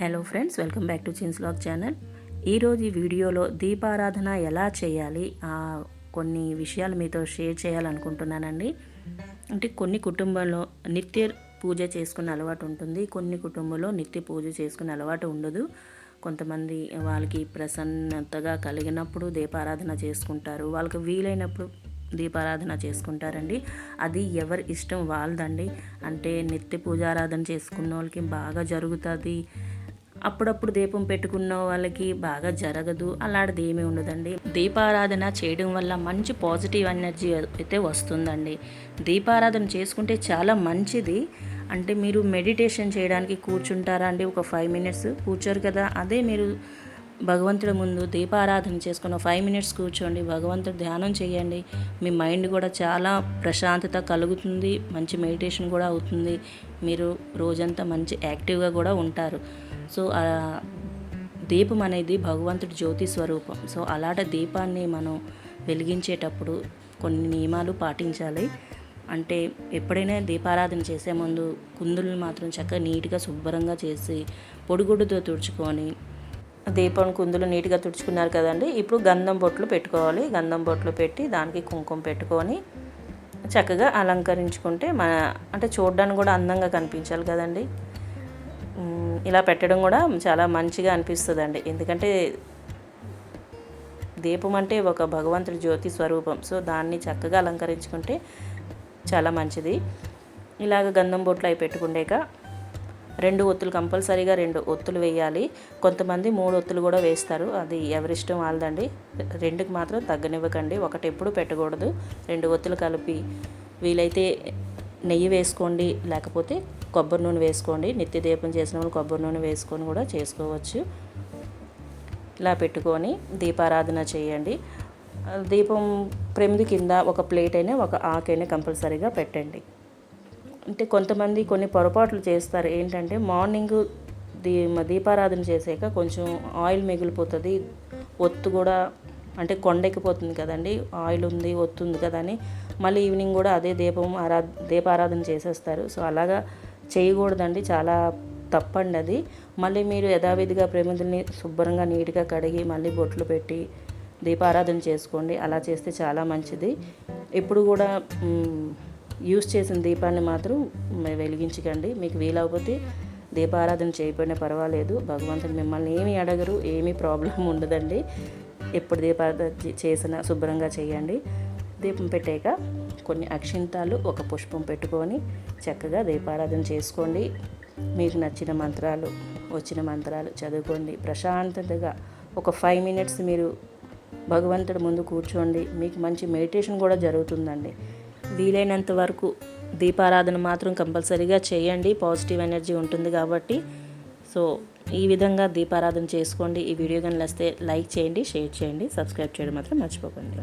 Hello friends, welcome back to chins vlog channel. ఈరోజు ఈ వీడియోలో దీపారాధన ఎలా చేయాలి కొన్ని విషయాలు మీతో షేర్ చేయాలనుకుంటున్నానండి. అంటే కొన్ని కుటుంబంలో నిత్య పూజ చేసుకునే అలవాటు ఉంటుంది, కొన్ని కుటుంబంలో నిత్య పూజ చేసుకునే అలవాటు ఉండదు. కొంతమంది వాళ్ళకి ప్రసన్నతగా కలిగినప్పుడు దీపారాధన చేసుకుంటారు, వాళ్ళకి వీలైనప్పుడు దీపారాధన చేసుకుంటారండి. అది ఎవరి ఇష్టం వాళ్ళదండి. అంటే నిత్య పూజారాధన చేసుకున్న వాళ్ళకి బాగా జరుగుతుంది, అప్పుడప్పుడు దీపం పెట్టుకున్న వాళ్ళకి బాగా జరగదు. అలాంటిది ఏమీ ఉండదండి. దీపారాధన చేయడం వల్ల మంచి పాజిటివ్ ఎనర్జీ అయితే వస్తుందండి. దీపారాధన చేసుకుంటే చాలా మంచిది. అంటే మీరు మెడిటేషన్ చేయడానికి కూర్చుంటారా అండి? ఒక 5 మినిట్స్ కూర్చోరు కదా. అదే మీరు భగవంతుడి ముందు దీపారాధన చేసుకుని 5 మినిట్స్ కూర్చోండి, భగవంతుడి ధ్యానం చేయండి. మీ మైండ్ కూడా చాలా ప్రశాంతత కలుగుతుంది, మంచి మెడిటేషన్ కూడా అవుతుంది. మీరు రోజంతా మంచి యాక్టివ్గా కూడా ఉంటారు. సో దీపం అనేది భగవంతుడి జ్యోతి స్వరూపం. సో అలాంటి దీపాన్ని మనం వెలిగించేటప్పుడు కొన్ని నియమాలు పాటించాలి. అంటే ఎప్పుడైనా దీపారాధన చేసే ముందు కుందులను మాత్రం చక్కగా నీట్గా శుభ్రంగా చేసి పొడిగుడ్డుతో తుడుచుకొని, దీపం కుందులు నీట్గా తుడుచుకున్నారు కదండి. ఇప్పుడు గంధం బొట్లు పెట్టుకోవాలి. గంధం బొట్లు పెట్టి దానికి కుంకుమ పెట్టుకొని చక్కగా అలంకరించుకుంటే అంటే చూడడానికి కూడా అందంగా కనిపించాలి కదండి. ఇలా పెట్టడం కూడా చాలా మంచిగా అనిపిస్తుందండి. ఎందుకంటే దీపం అంటే ఒక భగవంతుడి జ్యోతి స్వరూపం. సో దాన్ని చక్కగా అలంకరించుకుంటే చాలా మంచిది. ఇలాగ గంధం బొట్లు అవి పెట్టుకుండాక 2 ఒత్తులు కంపల్సరీగా 2 ఒత్తులు వేయాలి. కొంతమంది 3 ఒత్తులు కూడా వేస్తారు, అది ఎవరిష్టం వాళ్ళదండి. 2కి మాత్రం తగ్గనివ్వకండి. ఒకటి ఎప్పుడు పెట్టకూడదు. 2 ఒత్తులు కలిపి వీలైతే నెయ్యి వేసుకోండి, లేకపోతే కొబ్బరి నూనె వేసుకోండి. నిత్య దీపం చేసిన వాళ్ళు కొబ్బరి నూనె వేసుకొని కూడా చేసుకోవచ్చు. ఇలా పెట్టుకొని దీపారాధన చేయండి. దీపం ప్రమిది కింద ఒక ప్లేట్ అయినా ఒక ఆకైనా కంపల్సరీగా పెట్టండి. అంటే కొంతమంది కొన్ని పొరపాట్లు చేస్తారు. ఏంటంటే మార్నింగ్ దీపారాధన చేసాక కొంచెం ఆయిల్ మిగిలిపోతుంది, ఒత్తు కూడా అంటే కొండెక్కిపోతుంది కదండి. ఆయిల్ ఉంది, ఒత్తు ఉంది కదా అని మళ్ళీ ఈవినింగ్ కూడా అదే దీపారాధన చేసేస్తారు. సో అలాగా చేయకూడదండి, చాలా తప్పండి అది. మళ్ళీ మీరు యథావిధిగా ప్రమిదల్ని శుభ్రంగా నీట్గా కడిగి మళ్ళీ బొట్లు పెట్టి దీపారాధన చేసుకోండి. అలా చేస్తే చాలా మంచిది. ఎప్పుడు కూడా యూస్ చేసిన దీపాన్ని మాత్రం వెలిగించకండి. మీకు వీలవకపోతే దీపారాధన చేయకపోయినా పర్వాలేదు, భగవంతుడు మిమ్మల్ని ఏమీ అడగరు, ఏమీ ప్రాబ్లం ఉండదండి. ఎప్పుడు దీపారాధన చేసినా శుభ్రంగా చేయండి. దీపం పెట్టాక కొన్ని అక్షింతాలు, ఒక పుష్పం పెట్టుకొని చక్కగా దీపారాధన చేసుకోండి. మీకు నచ్చిన మంత్రాలు, వచ్చిన మంత్రాలు చదువుకోండి. ప్రశాంతతగా ఒక 5 మినిట్స్ మీరు భగవంతుడి ముందు కూర్చోండి. మీకు మంచి మెడిటేషన్ కూడా జరుగుతుందండి. వీలైనంత వరకు దీపారాధన మాత్రం కంపల్సరీగా చేయండి, పాజిటివ్ ఎనర్జీ ఉంటుంది కాబట్టి. సో ఈ విధంగా దీపారాధన చేసుకోండి. ఈ వీడియో కానీ నచ్చితే లైక్ చేయండి, షేర్ చేయండి, సబ్స్క్రైబ్ చేయడం మాత్రం మర్చిపోకండి.